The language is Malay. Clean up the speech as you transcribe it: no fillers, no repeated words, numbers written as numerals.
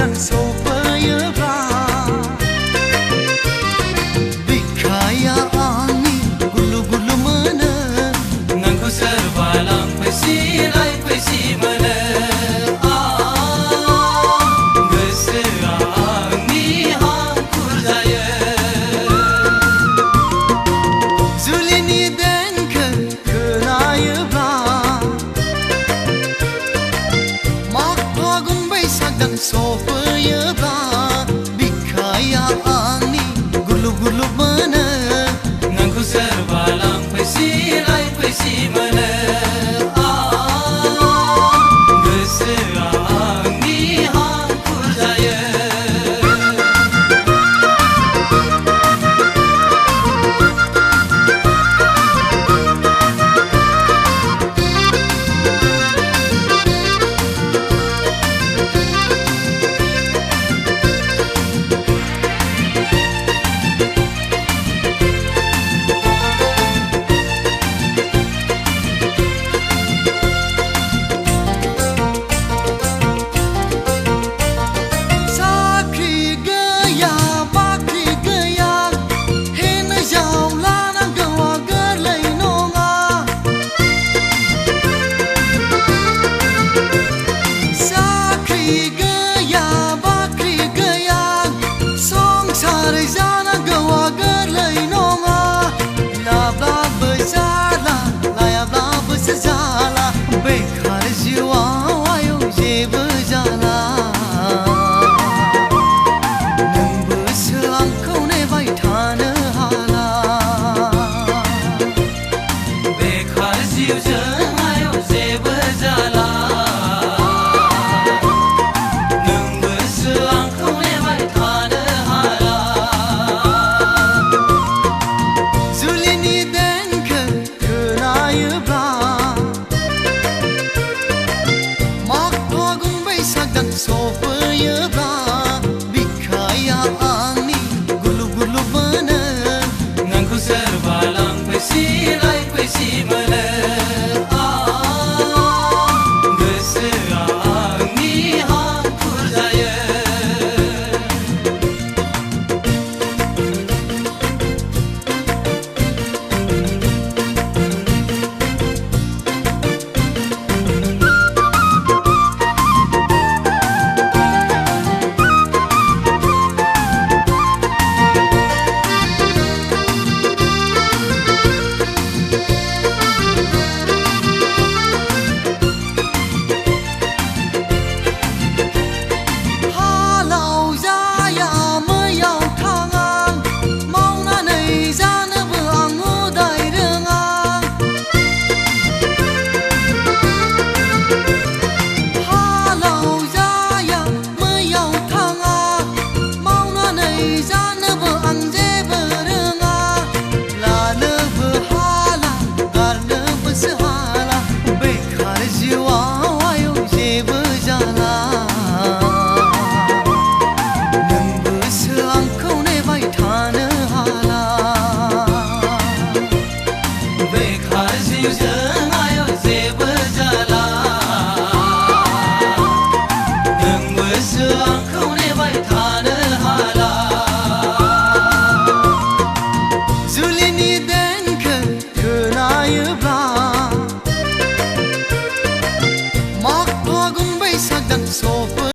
dan sopayabra bikaya ani gulu-gulu mana ngangku serbalang pesi lai pesi mana geserang ni hangkur jaya zulini dan kenayabra mak agung baisak dan sopayabra bikaya ani gulu-gulu mana ngangku serbalang pesi lai pesi mana geserang ni hangkur jaya sopayabra bikaya ani gulu-gulu mana ngangku serbalang pesi lai pesi mana geserang ni hangkur jaya mak agung baisak dan sopayabra